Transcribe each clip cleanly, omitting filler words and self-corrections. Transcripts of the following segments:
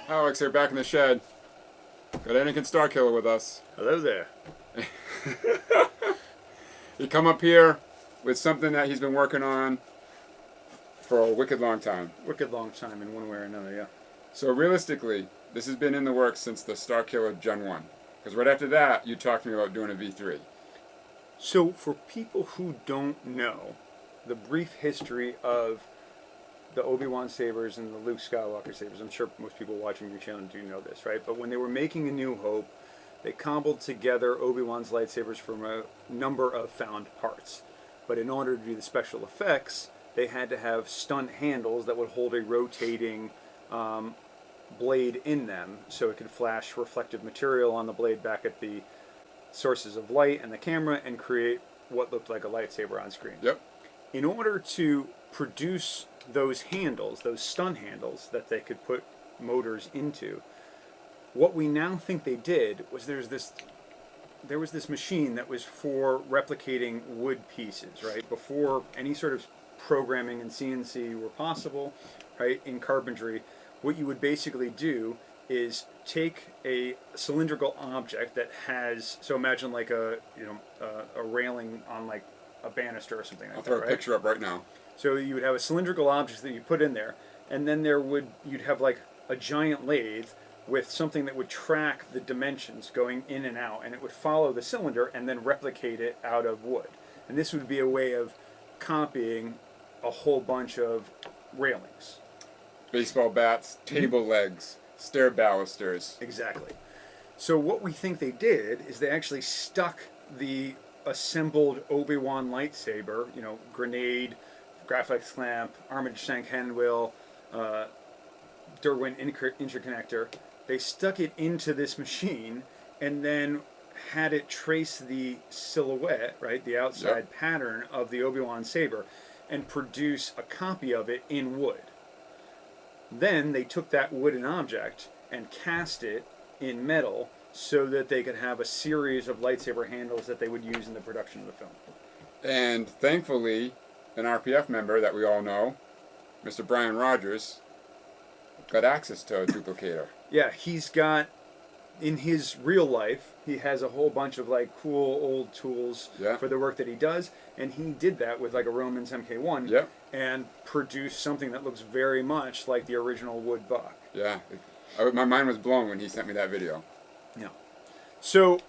Alex, they're back in the shed. Got Anakin Starkiller with us. Hello there. He come up here with something that he's been working on for a wicked long time. Wicked long time in one way or another, yeah. So realistically, this has been in the works since the Starkiller Gen 1. Because right after that, you talked to me about doing a V3. So, for people who don't know the brief history of the Obi-Wan sabers and the Luke Skywalker sabers, I'm sure most people watching your channel do know this, right? But when they were making A New Hope, they cobbled together Obi-Wan's lightsabers from a number of found parts. But in order to do the special effects, they had to have stunt handles that would hold a rotating blade in them, so it could flash reflective material on the blade back at the sources of light and the camera and create what looked like a lightsaber on screen. Yep. In order to produce those handles, those stun handles that they could put motors into, what we now think they did was there was this machine that was for replicating wood pieces, right? Before any sort of programming in CNC were possible, right? In carpentry, what you would basically do is take a cylindrical object that has, so imagine like a railing on like a banister or something like that. I'll throw right? a picture up right now. So you would have a cylindrical object that you put in there, and then you'd have like a giant lathe with something that would track the dimensions going in and out, and it would follow the cylinder and then replicate it out of wood. And this would be a way of copying a whole bunch of railings. Baseball bats, table legs, stair balusters. Exactly. So what we think they did is they actually stuck the assembled Obi-Wan lightsaber, grenade, graphics clamp, armored shank hand wheel, Derwent interconnector. They stuck it into this machine and then had it trace the silhouette, right, the outside pattern of the Obi-Wan saber, and produce a copy of it in wood. Then they took that wooden object and cast it in metal so that they could have a series of lightsaber handles that they would use in the production of the film. And thankfully, an RPF member that we all know, Mr. Brian Rogers, got access to a duplicator. Yeah, he's got, in his real life, he has a whole bunch of like cool old tools for the work that he does, and he did that with like a Roman's MK1 and produced something that looks very much like the original wood buck. Yeah, my mind was blown when he sent me that video. Yeah. So,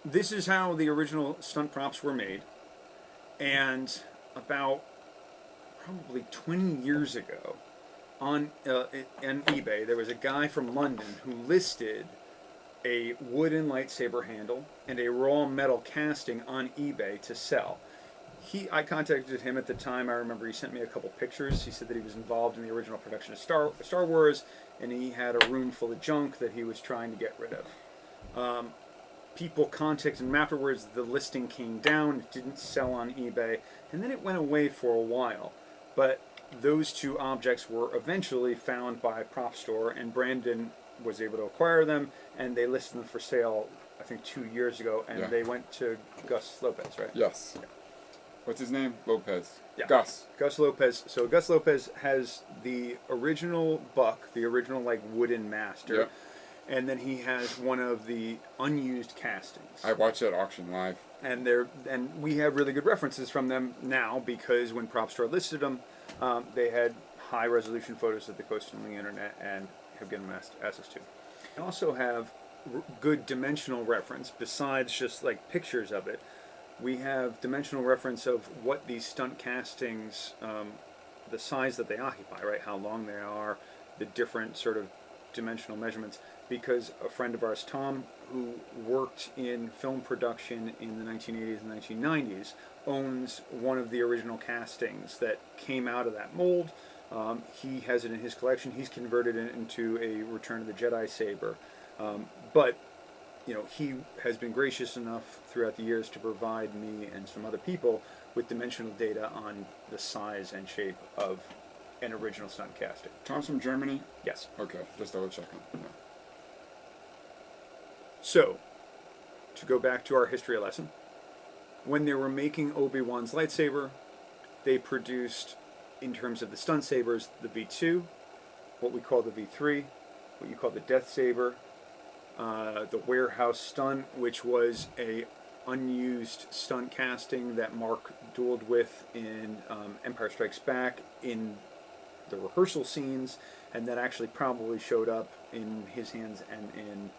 this is how the original stunt props were made, and about probably 20 years ago, on eBay, there was a guy from London who listed a wooden lightsaber handle and a raw metal casting on eBay to sell. I contacted him at the time. I remember he sent me a couple pictures. He said that he was involved in the original production of Star Wars, and he had a room full of junk that he was trying to get rid of. People contacted him afterwards. The listing came down. It didn't sell on eBay, and then it went away for a while. But those two objects were eventually found by a prop store, and Brandon was able to acquire them, and they listed them for sale, I think 2 years ago, and they went to Gus Lopez, right? Yes. Yeah. What's his name? Lopez. Yeah. Gus. Gus Lopez. So Gus Lopez has the original buck, the original like wooden master, and then he has one of the unused castings. I watched that auction live. And we have really good references from them now because when Prop Store listed them, they had high resolution photos that they posted on the internet and have given them access to. They also have good dimensional reference besides just like pictures of it. We have dimensional reference of what these stunt castings, the size that they occupy, right? How long they are, the different sort of dimensional measurements. Because a friend of ours, Tom, who worked in film production in the 1980s and 1990s, owns one of the original castings that came out of that mold. He has it in his collection. He's converted it into a Return of the Jedi saber. But he has been gracious enough throughout the years to provide me and some other people with dimensional data on the size and shape of an original stunt casting. Tom's from Germany? Yes. Okay, just double checking. Yeah. So, to go back to our history lesson, when they were making Obi-Wan's lightsaber, they produced, in terms of the stunt sabers, the V2, what we call the V3, what you call the Death Saber, the warehouse stunt, which was a unused stunt casting that Mark dueled with in Empire Strikes Back in the rehearsal scenes, and that actually probably showed up in his hands and in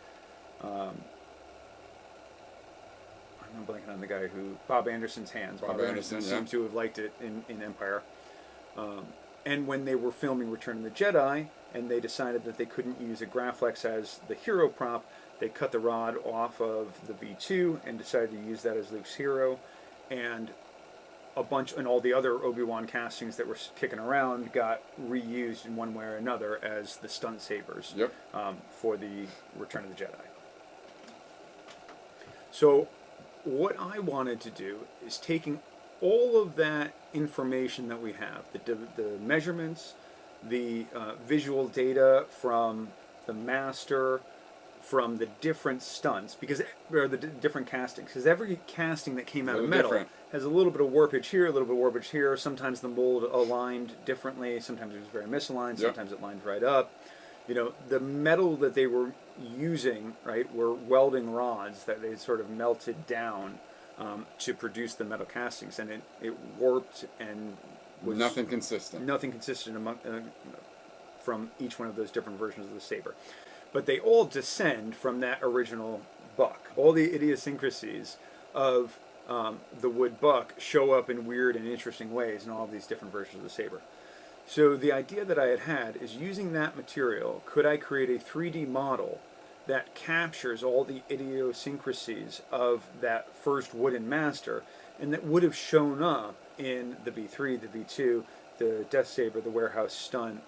I'm blanking on the guy who Bob Anderson's hands. Bob Anderson seems to have liked it in Empire. And when they were filming Return of the Jedi, and they decided that they couldn't use a Graflex as the hero prop, they cut the rod off of the V2 and decided to use that as Luke's hero. And all the other Obi-Wan castings that were kicking around got reused in one way or another as the stunt sabers for the Return of the Jedi. So what I wanted to do is taking all of that information that we have, the measurements, the visual data from the master, from the different stunts, or the different castings, because every casting that came out of metal has a little bit of warpage here, a little bit of warpage here. Sometimes the mold aligned differently, sometimes it was very misaligned, sometimes it lined right up. You know, the metal that they were using, right, were welding rods that they sort of melted down to produce the metal castings, and it warped and was nothing consistent. Nothing consistent from each one of those different versions of the saber. But they all descend from that original buck. All the idiosyncrasies of the wood buck show up in weird and interesting ways in all of these different versions of the saber. So the idea that I had is, using that material, could I create a 3D model that captures all the idiosyncrasies of that first wooden master, and that would have shown up in the V3, the V2, the Death Saber, the warehouse stunt,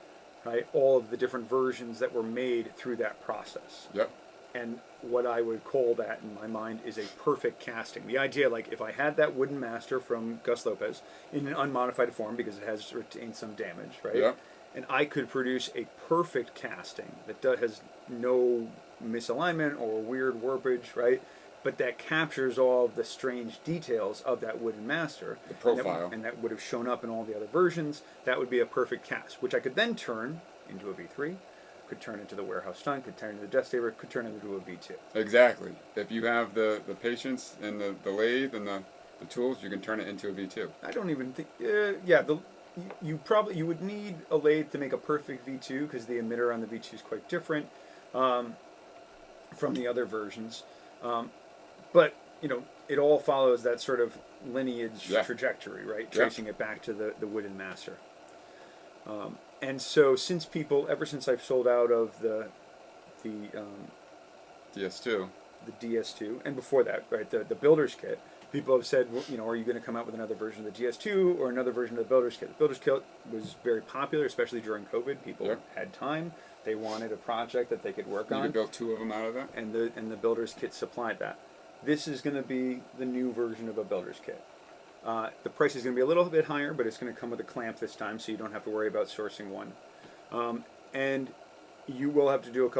right? All of the different versions that were made through that process. Yep. And what I would call that in my mind is a perfect casting. The idea, like, if I had that wooden master from Gus Lopez in an unmodified form, because it has retained some damage, right? Yep. And I could produce a perfect casting that has no misalignment or weird warpage, right? But that captures all of the strange details of that wooden master. The profile. And that would have shown up in all the other versions. That would be a perfect cast, which I could then turn into a V3, could turn into the warehouse stunt, could turn into the Death Saber, could turn into a V2. Exactly. If you have the patience and the lathe and the tools, you can turn it into a V2. I don't even think... you would need a lathe to make a perfect V2, because the emitter on the V2 is quite different from the other versions. But, you know, it all follows that sort of lineage trajectory, right? Tracing it back to the wooden master. And so ever since I've sold out of the DS2. The DS2, and before that, right, the Builder's Kit, people have said, well, you know, are you going to come out with another version of the DS2 or another version of the Builder's Kit? The Builder's Kit was very popular, especially during COVID. People had time. They wanted a project that they could work on. You could build 2 of them out of that? And the Builder's Kit supplied that. This is going to be the new version of a Builder's Kit. The price is going to be a little bit higher, but it's going to come with a clamp this time, so you don't have to worry about sourcing one. And you will have to do a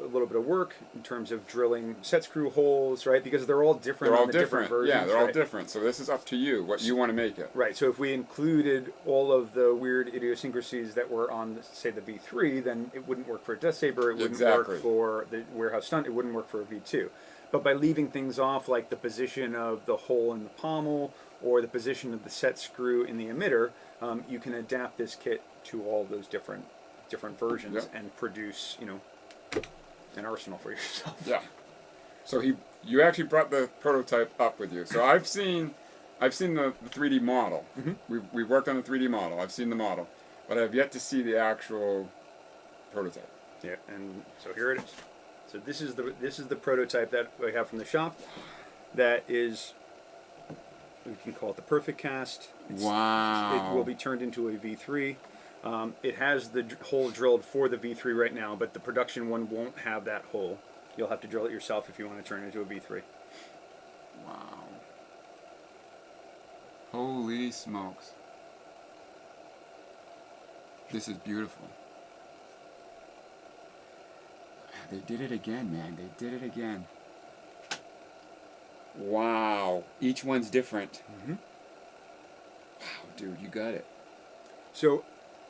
little bit of work in terms of drilling set screw holes, right? Because they're all different. They're all the different versions. Yeah, they're all different. So this is up to you, what you want to make it. Right. So if we included all of the weird idiosyncrasies that were on, say, the V3, then it wouldn't work for a Death Saber. It wouldn't work for the warehouse stunt. It wouldn't work for a V2. But by leaving things off, like the position of the hole in the pommel or the position of the set screw in the emitter, you can adapt this kit to all those different versions and produce, you know, an arsenal for yourself. Yeah. So you actually brought the prototype up with you. So I've seen the 3D model. Mm-hmm. We've worked on the 3D model. I've seen the model, but I've yet to see the actual prototype. Yeah, and so here it is. So this is the prototype that I have from the shop. That is, we can call it the perfect cast. Wow. It will be turned into a V3. It has the hole drilled for the V3 right now, but the production one won't have that hole. You'll have to drill it yourself if you want to turn it into a V3. Wow. Holy smokes. This is beautiful. They did it again, man. They did it again. Wow. Each one's different. Mm-hmm. Wow, dude, you got it. So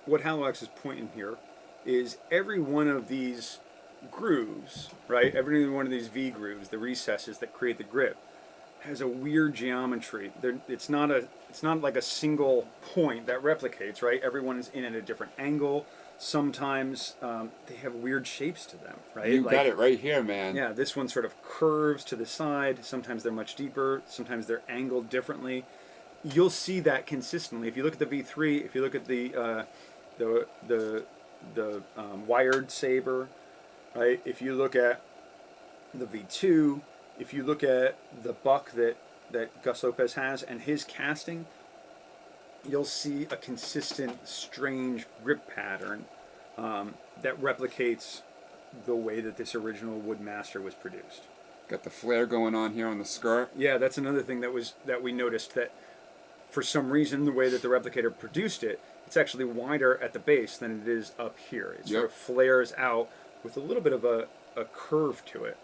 what Halox is pointing here is every one of these grooves, right? Every one of these V grooves, the recesses that create the grip, has a weird geometry. It's not like a single point that replicates, right? Everyone is in at a different angle. Sometimes they have weird shapes to them, right? You got it right here, man. Yeah, this one sort of curves to the side. Sometimes they're much deeper. Sometimes they're angled differently. You'll see that consistently. If you look at the V3, if you look at the wired saber, right? If you look at the V2, if you look at the buck that Gus Lopez has and his casting, you'll see a consistent, strange grip pattern that replicates the way that this original Woodmaster was produced. Got the flare going on here on the skirt. Yeah, that's another thing that we noticed, that for some reason the way that the replicator produced it, it's actually wider at the base than it is up here. It sort of flares out with a little bit of a curve to it.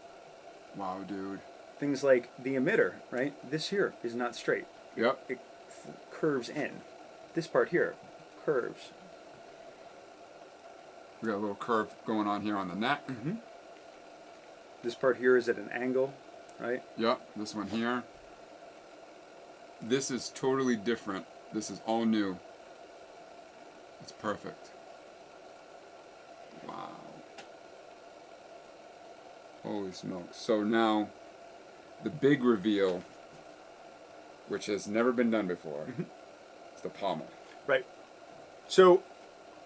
Wow, dude. Things like the emitter, right? This here is not straight. Yep. It curves in. This part here curves. We got a little curve going on here on the neck. Mm-hmm. This part here is at an angle, right? Yep. This one here. This is totally different. This is all new. It's perfect. Wow. Holy smokes. So now, the big reveal, which has never been done before, is the pommel. Right. So,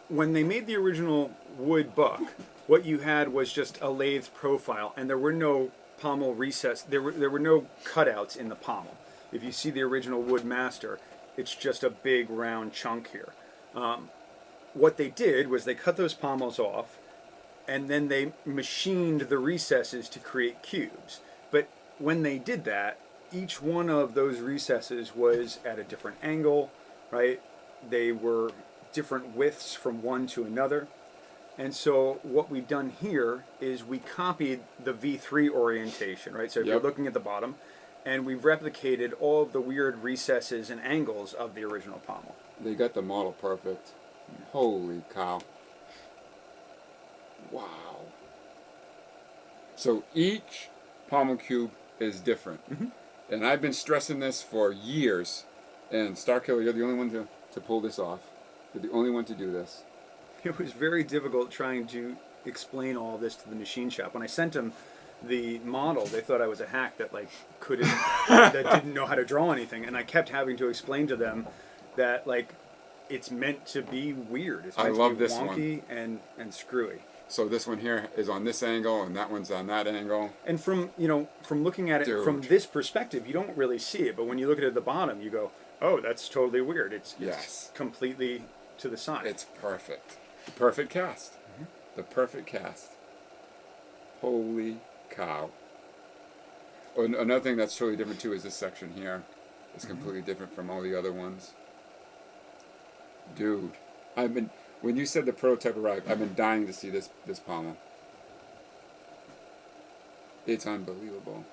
when they made the original wood buck, what you had was just a lathed profile, and there were no pommel recess. There were no cutouts in the pommel. If you see the original Woodmaster, it's just a big round chunk here. What they did was they cut those pommels off, and then they machined the recesses to create cubes. But when they did that, each one of those recesses was at a different angle, right? They were different widths from one to another. And so what we've done here is we copied the V3 orientation, right? So if you're looking at the bottom, and we've replicated all of the weird recesses and angles of the original pommel. They got the model perfect. Holy cow. Wow. So each pommel cube is different. Mm-hmm. And I've been stressing this for years. And Starkiller, you're the only one to pull this off. You're the only one to do this. It was very difficult trying to explain all this to the machine shop. When I sent them the model, they thought I was a hack that that didn't know how to draw anything. And I kept having to explain to them that it's meant to be weird. It's meant to be wonky and screwy. So this one here is on this angle, and that one's on that angle. And from looking at it from this perspective, you don't really see it. But when you look at it at the bottom, you go, "Oh, that's totally weird." It's completely to the side. It's perfect. The perfect cast. Mm-hmm. The perfect cast. Holy cow. Oh, another thing that's totally different too is this section here. It's completely different from all the other ones. Dude, when you said the prototype arrived, I've been dying to see this pommel. It's unbelievable.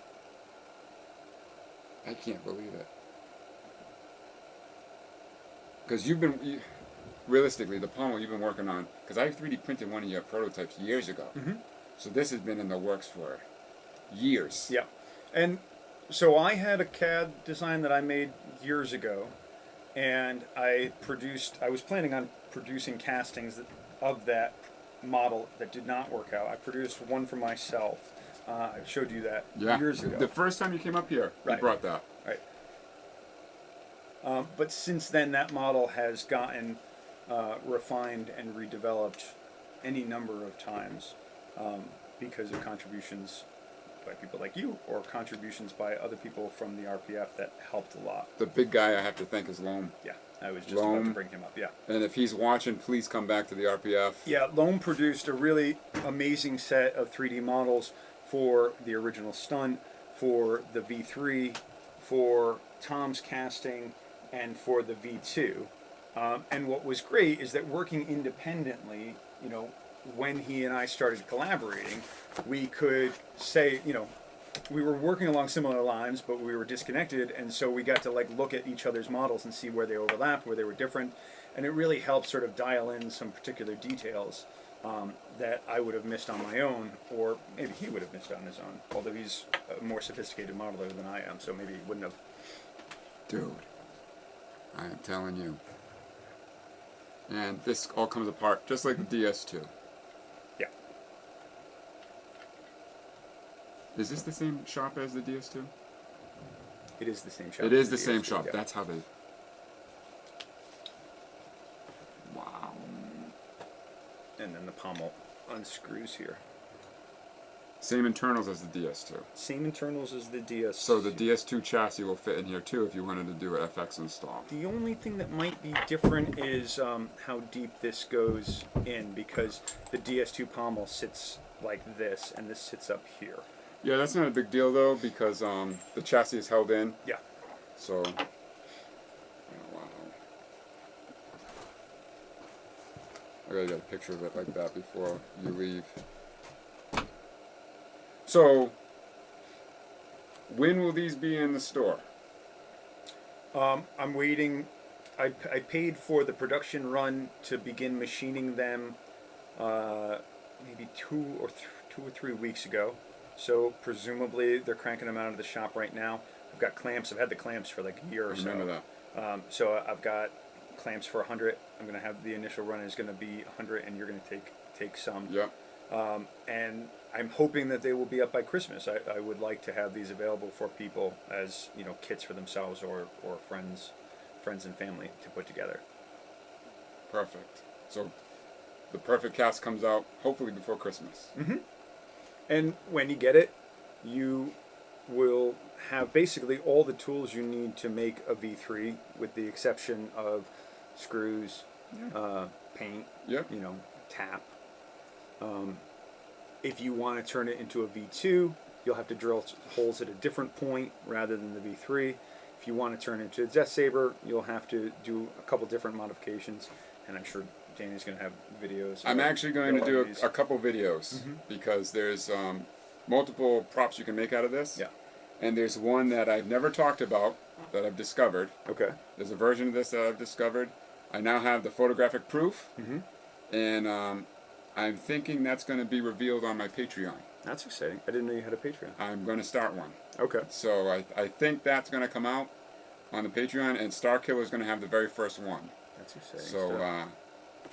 I can't believe it. Because realistically, the pommel you've been working on, because I 3D printed one of your prototypes years ago. Mm-hmm. So this has been in the works for years. Yeah. And so I had a CAD design that I made years ago, and I was planning on producing castings of that model that did not work out. I produced one for myself. I showed you that years ago. The first time you came up here, you brought that. Right. But since then, that model has gotten refined and redeveloped any number of times because of contributions by people like you or contributions by other people from the RPF that helped a lot. The big guy I have to thank is Loam. Yeah, I was just about to bring him up, yeah. And if he's watching, please come back to the RPF. Yeah, Loam produced a really amazing set of 3D models for the original stunt, for the V3, for Tom's casting, and for the V2. And what was great is that working independently, when he and I started collaborating, we could say, we were working along similar lines, but we were disconnected, and so we got to look at each other's models and see where they overlapped, where they were different, and it really helped sort of dial in some particular details that I would have missed on my own, or maybe he would have missed on his own. Although he's a more sophisticated modeler than I am, so maybe he wouldn't have. Dude, I am telling you. And this all comes apart just like the DS2. Yeah. Is this the same shop as the DS2? It is the same shop. It is as the same DS2, shop. yeah. That's how they. Wow. And then the pommel unscrews here. Same internals as the DS2. Same internals as the DS. So the DS2 chassis will fit in here too if you wanted to do an FX install. The only thing that might be different is how deep this goes in, because the DS2 pommel sits like this, and this sits up here. Yeah, that's not a big deal though because the chassis is held in. Yeah. So. Oh, wow. I gotta get a picture of it like that before you leave. So, when will these be in the store? I'm waiting. I paid for the production run to begin machining them maybe 2 or 3 weeks ago. So presumably they're cranking them out of the shop right now. I've got clamps. I've had the clamps for like a year or so. I remember that. So I've got clamps for 100. I'm going to have the initial run is going to be 100, and you're going to take some. Yep. And I'm hoping that they will be up by Christmas. I would like to have these available for people as, you know, kits for themselves or friends and family to put together. Perfect. So the perfect cast comes out hopefully before Christmas. Mm-hmm. And when you get it, you will have basically all the tools you need to make a V3, with the exception of screws, paint, Yep. you know, tap. If you want to turn it into a V2, you'll have to drill holes at a different point rather than the V3. If you want to turn it into a Death Saber, you'll have to do a couple different modifications, and I'm sure Danny's going to have videos. I'm actually going to do these. a couple videos because there's multiple props you can make out of this. Yeah. And there's one that I've never talked about that I've discovered. Okay. There's a version of this that I've discovered. I now have the photographic proof. And I'm thinking that's going to be revealed on my Patreon. That's exciting. I didn't know you had a Patreon. I'm going to start one. Okay. So I think that's going to come out on the Patreon, and Starkiller is going to have the very first one. That's exciting. So,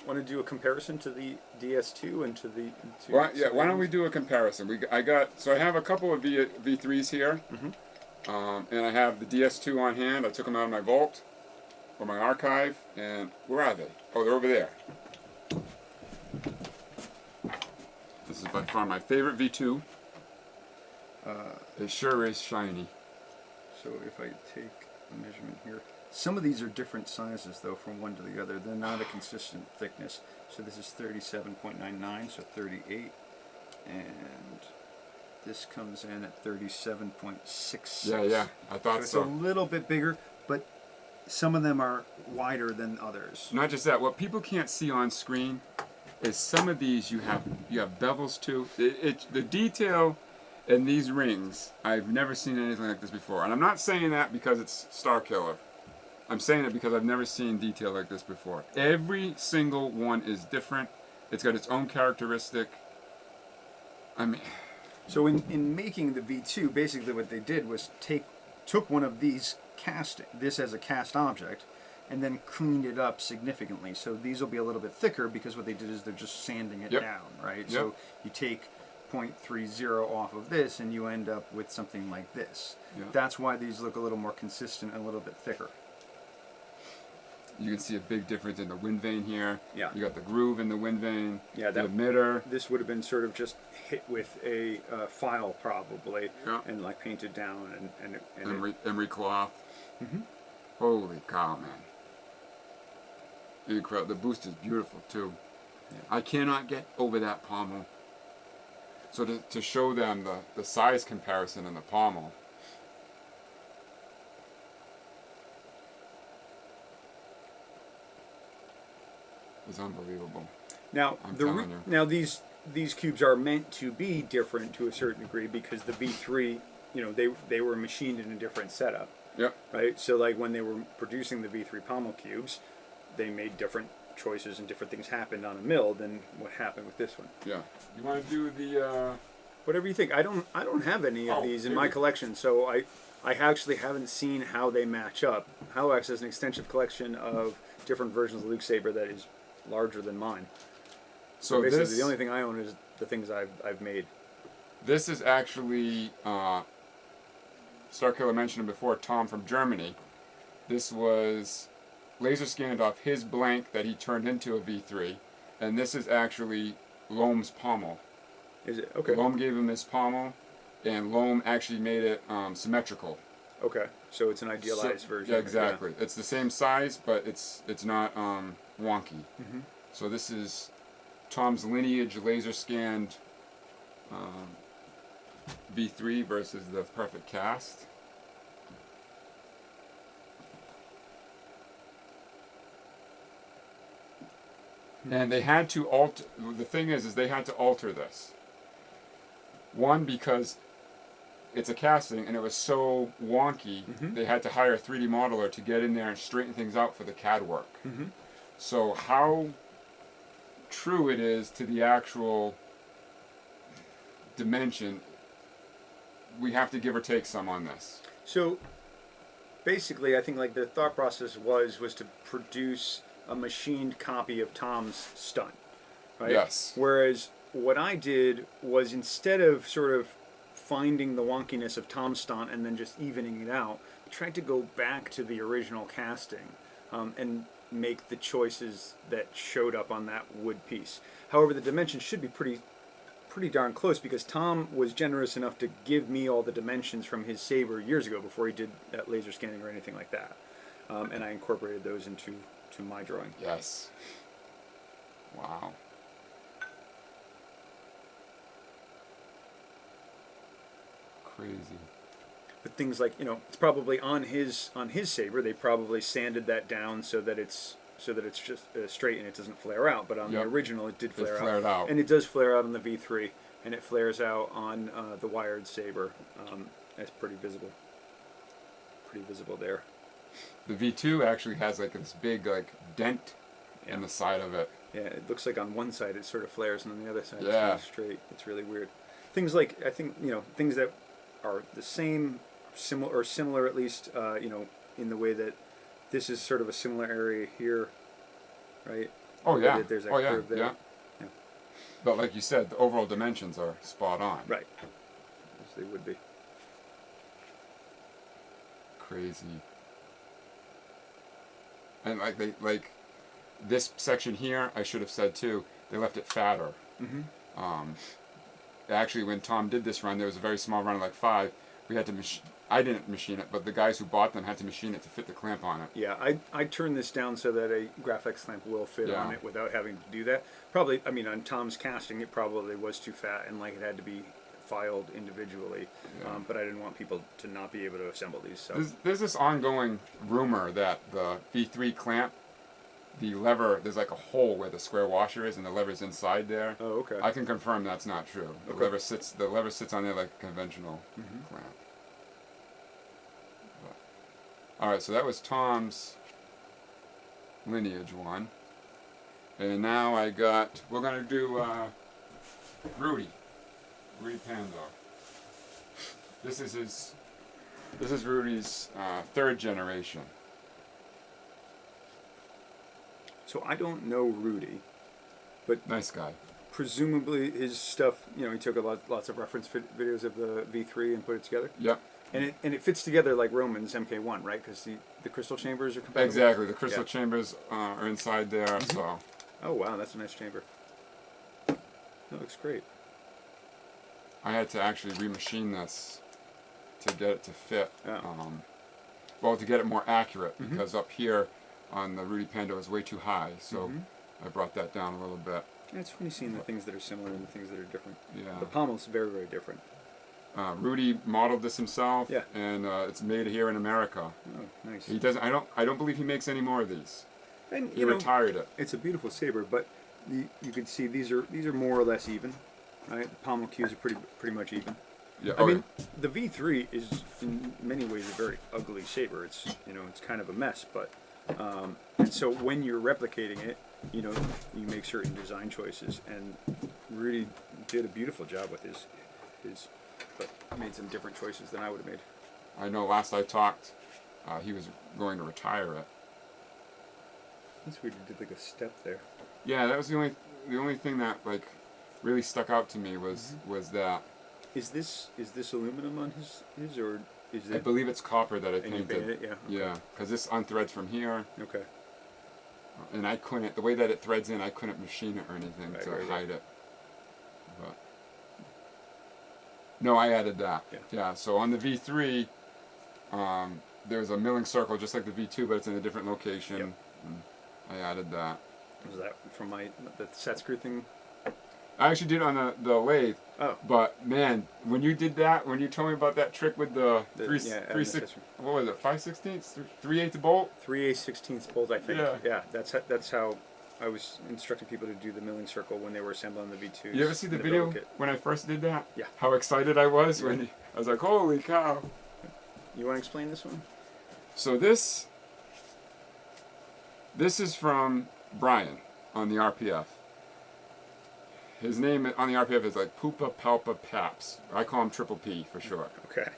want to do a comparison to the DS2 and to the? why don't we do a comparison? I have a couple of V3s here, and I have the DS2 on hand. I took them out of my vault or my archive, and where are they? Oh, they're over there. This is by far my favorite V2. It sure is shiny. So if I take a measurement here, some of these are different sizes though from one to the other. They're not a consistent thickness. So this is 37.99, so 38, and this comes in at 37.66. Yeah, I thought so. It's a little bit bigger, but some of them are wider than others. Not just that, what people can't see on screen is some of these you have bevels too. The detail in these rings, I've never seen anything like this before. And I'm not saying that because it's Starkiller. I'm saying it because I've never seen detail like this before. Every single one is different. It's got its own characteristic. I mean, so in making the V2, basically what they did was took one of these this as a cast object, and then cleaned it up significantly. So these will be a little bit thicker because what they did is they're just sanding it down, right? Yep. So you take 0.30 off of this and you end up with something like this. Yep. That's why these look a little more consistent and a little bit thicker. You can see a big difference in the wind vane here. Yeah. You got the groove in the wind vane. Yeah, the emitter. This would have been sort of just hit with a file probably, Yeah. and like painted down and Emery cloth. Holy cow, man. Incredible. The boost is beautiful too. Yeah. I cannot get over that pommel. So to show them the size comparison in the pommel. Is unbelievable. Now I'm telling you. now these cubes are meant to be different to a certain degree because the V3, you know, they were machined in a different setup. Yep. Right? So like when they were producing the V3 pommel cubes, they made different choices and different things happened on a mill than what happened with this one. Yeah. You want to do the? Whatever you think. I don't have any of these in my collection, so I actually haven't seen how they match up. Halox has an extensive collection of different versions of Luke Saber that is larger than mine. So basically, this, the only thing I own is the things I've made. This is actually Starkiller mentioned him before. Tom from Germany. This was laser scanned off his blank that he turned into a V3, and this is actually Loam's Pommel. Is it? Okay. Loam gave him his Pommel, and Loam actually made it symmetrical. Okay, so it's an idealized version. Yeah, exactly. It's the same size, but it's not wonky. Mm-hmm. So this is Tom's Lineage laser scanned V3 versus the Perfect Cast. And they had to alter. The thing is they had to alter this. One, because it's a casting and it was so wonky, they had to hire a 3D modeler to get in there and straighten things out for the CAD work. Mm-hmm. So how true it is to the actual dimension, we have to give or take some on this. So basically, I think like the thought process was to produce a machined copy of Tom's stunt, right? Yes. Whereas what I did was, instead of sort of finding the wonkiness of Tom's stunt and then just evening it out, I tried to go back to the original casting and make the choices that showed up on that wood piece. However, the dimensions should be pretty darn close, because Tom was generous enough to give me all the dimensions from his saber years ago, before he did that laser scanning or anything like that, and I incorporated those into my drawing. Yes. Wow. Crazy. But things like, it's probably on his saber. They probably sanded that down so that it's just straight and it doesn't flare out. But on the original, it did flare out. And it does flare out on the V3, and it flares out on the wired saber. That's pretty visible. Pretty visible there. The V2 actually has like this big dent in the side of it. Yeah, it looks like on one side it sort of flares, and on the other side it's Yeah. kind of straight. It's really weird. Things like, I think, things that are the same, similar at least, in the way that this is sort of a similar area here, right? Oh yeah. There's that Oh yeah. curve there. Yeah. But like you said, the overall dimensions are spot on. Right. As they would be. Crazy. And this section here, I should have said too, they left it fatter. Mm-hmm. Actually, when Tom did this run, there was a very small run of like 5. We had to I didn't machine it, but the guys who bought them had to machine it to fit the clamp on it. Yeah, I turned this down so that a graphics clamp will fit on it without having to do that. Probably, I mean, on Tom's casting, it probably was too fat and it had to be filed individually. Yeah. But I didn't want people to not be able to assemble these. So there's this ongoing rumor that the V3 clamp, the lever, there's like a hole where the square washer is, and the lever's inside there. Oh, okay. I can confirm that's not true. The lever sits on there like a conventional clamp. All right, so that was Tom's Lineage one, and now we're gonna do Rudy Panda. This is Rudy's 3rd generation. So I don't know Rudy, but Nice guy. presumably his stuff, he took lots of reference videos of the V3 and put it together. Yep. And it fits together like Roman's MK1, right? Because the crystal chambers are compatible. Exactly. The crystal chambers are inside there. So. Oh wow, that's a nice chamber. That looks great. I had to actually remachine this to get it to fit. Oh. To get it more accurate, because up here on the Rudy Panda was way too high, so I brought that down a little bit. Yeah, it's funny seeing the things that are similar and the things that are different. Yeah. The Pommel's very, very different. Rudy modeled this himself, Yeah. and it's made here in America. Oh, nice. He doesn't. I don't believe he makes any more of these. And He retired it. it's a beautiful saber, but you can see these are more or less even, right? The pommel cues are pretty much even. Yeah. I mean, the V3 is in many ways a very ugly saber. It's it's kind of a mess, but And so when you're replicating it, you know, you make certain design choices. And Rudy did a beautiful job with his but made some different choices than I would have made. I know last I talked, he was going to retire it. That's weird. You did like a step there. Yeah, that was the only thing that like really stuck out to me was that. Is this aluminum on his or is it? I believe it's copper that I And you painted. painted it, yeah. Okay. Yeah, because this unthreads from here, Okay. and I couldn't. The way that it threads in, I couldn't machine it or anything Right, to right, right. hide it. But no, I added that. Yeah. So on the V3, there's a milling circle just like the V2, but it's in a different location. Yep. And I added that. Was that from the set screw thing? I actually did it on the lathe. Oh. But man, when you did that, when you told me about that trick with the what was it, 5/16, 3/8 bolt? 3/16 bolt, I think. Yeah. Yeah. That's how I was instructing people to do the milling circle when they were assembling the V2s. You ever see the in video build kit. when I first did that? Yeah. How excited I was when I was like, holy cow. You want to explain this one? So this is from Brian on the RPF. His name on the RPF is like Poopa Palpa Paps. I call him Triple P for short. Okay.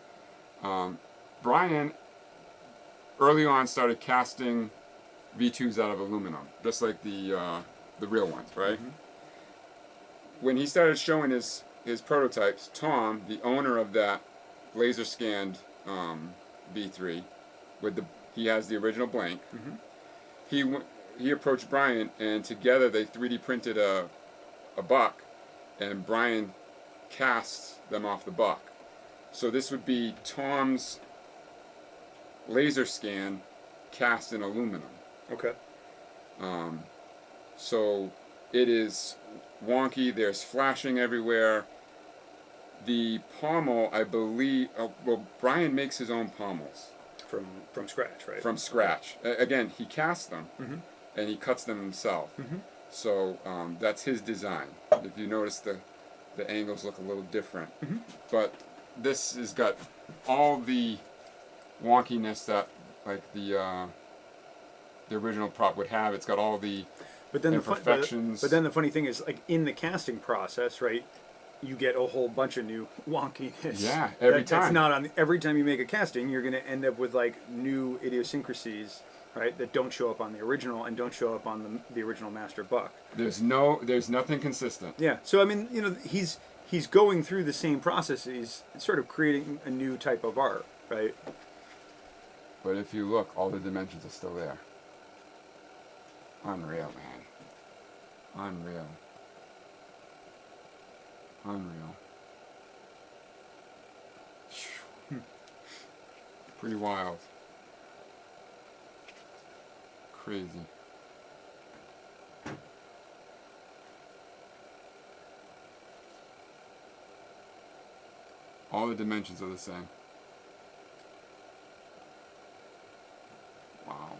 Brian early on started casting V2s out of aluminum, just like the real ones, right? Mm-hmm. When he started showing his prototypes, Tom, the owner of that laser scanned V3, he has the original blank. Mm-hmm. He approached Brian, and together they 3D printed a buck, and Brian cast them off the buck. So this would be Tom's laser scan cast in aluminum. Okay. So it is wonky. There's flashing everywhere. The pommel, I believe. Brian makes his own pommels From scratch, right? from scratch. Again, he casts them and he cuts them himself. So that's his design. If you notice, the angles look a little different. But this has got all the wonkiness that like the original prop would have. It's got all the imperfections. But then the funny thing is, like in the casting process, right? You get a whole bunch of new wonkiness. Yeah, every time. That's not on every time you make a casting, you're going to end up with like new idiosyncrasies, right? That don't show up on the original and don't show up on the original master buck. There's nothing consistent. Yeah. So I mean, you know, he's going through the same processes, sort of creating a new type of art, right? But if you look, all the dimensions are still there. Unreal, man. Unreal. Pretty wild. Crazy. All the dimensions are the same. Wow.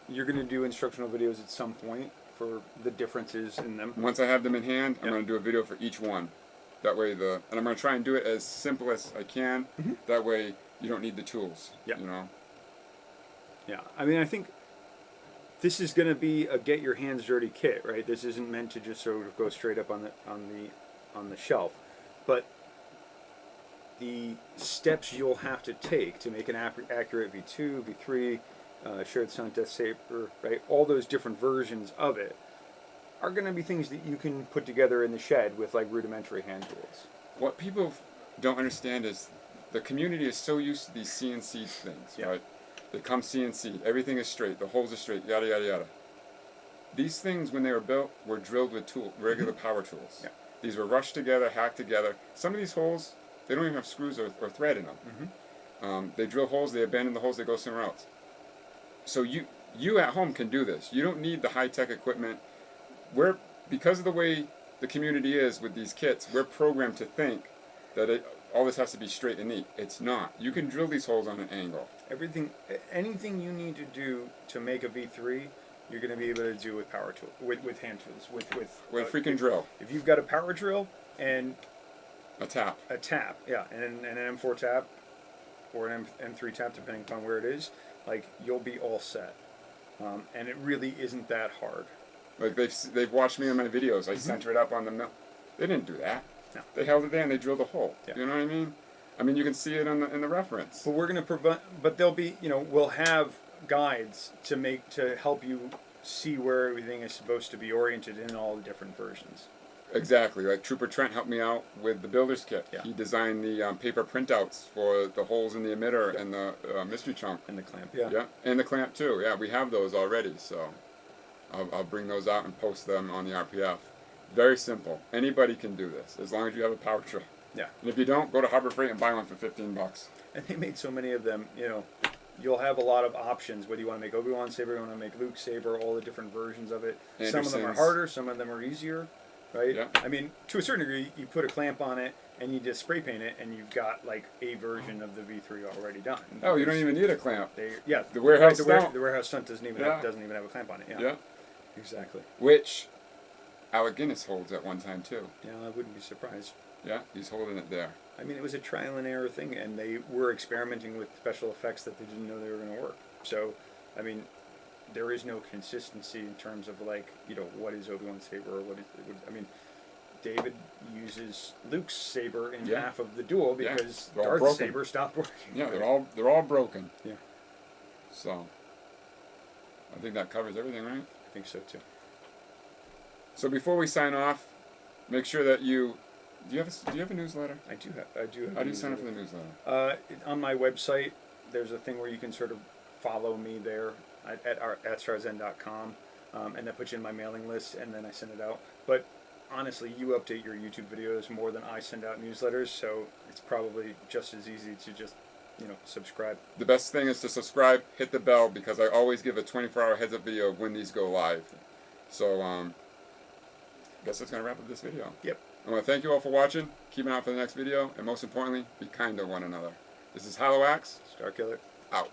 You're going to do instructional videos at some point for the differences in them. Once I have them in hand, I'm Yep. going to do a video for each one. That way and I'm going to try and do it as simple as I can. That way you don't need the tools. Yep. You know? Yeah, I mean, I think this is going to be a get your hands dirty kit, right? This isn't meant to just sort of go straight up on the shelf, but the steps you'll have to take to make an accurate V2, V3, shared stunt death saber, right? All those different versions of it are going to be things that you can put together in the shed with like rudimentary hand tools. What people don't understand is the community is so used to these CNC things, Yeah. right? They come CNC, everything is straight, the holes are straight, yada yada yada. These things, when they were built, were drilled with regular power tools. Yeah. These were rushed together, hacked together. Some of these holes, they don't even have screws or thread in them. They drill holes, they abandon the holes, they go somewhere else. So you at home can do this. You don't need the high-tech equipment. Because of the way the community is with these kits, we're programmed to think that all this has to be straight and neat. It's not. You can drill these holes on an angle. Anything you need to do to make a V3, you're going to be able to do with power tool, with hand tools, With a freaking drill. If you've got a power drill and A tap. yeah, and an M4 tap or an M3 tap, depending upon where it is, like you'll be all set. And it really isn't that hard. Like they've watched me in my videos. I center it up on the mill. They didn't do that. No. They held it there and they drilled a hole. Yeah. You know what I mean? I mean, you can see it in the reference. But we're going to provide. But there'll be, we'll have guides to help you see where everything is supposed to be oriented in all the different versions. Exactly. Like Trooper Trent helped me out with the builder's kit. Yeah. He designed the paper printouts for the holes in the emitter and the mystery chunk. And the clamp. Yeah. Yeah, and the clamp too. Yeah, we have those already. So I'll bring those out and post them on the RPF. Very simple. Anybody can do this as long as you have a power drill. Yeah. And if you don't, go to Harbor Freight and buy one for $15. And they made so many of them. You'll have a lot of options. Whether you want to make Obi-Wan saber, you want to make Luke saber, all the different versions of it. Some of them are harder. Some of them are easier. Right? Yeah. I mean, to a certain degree, you put a clamp on it and you just spray paint it, and you've got like a version of the V3 already done. Oh, you don't even need a clamp. The warehouse stunt. stunt. The warehouse stunt doesn't even have a clamp on it. Yeah. Yeah. Exactly. Which Alec Guinness holds at one time too. Yeah, I wouldn't be surprised. Yeah, he's holding it there. I mean, it was a trial and error thing, and they were experimenting with special effects that they didn't know they were going to work. So, I mean, there is no consistency in terms of like, what is Obi-Wan saber or what is. I mean, David uses Luke's saber in half of the duel because Darth's saber stopped working. Yeah, they're all broken. Yeah. So, I think that covers everything, right? I think so too. So before we sign off, make sure that do you have a newsletter? I do have. How do you sign up for the newsletter? On my website, there's a thing where you can sort of follow me there at starzen.com, and that puts you in my mailing list, and then I send it out. But honestly, you update your YouTube videos more than I send out newsletters, so it's probably just as easy to just subscribe. The best thing is to subscribe, hit the bell, because I always give a 24-hour heads-up video of when these go live. So, I guess that's going to wrap up this video. Yep. I want to thank you all for watching. Keep an eye out for the next video, and most importantly, be kind to one another. This is Hallowax. Star Killer. Out.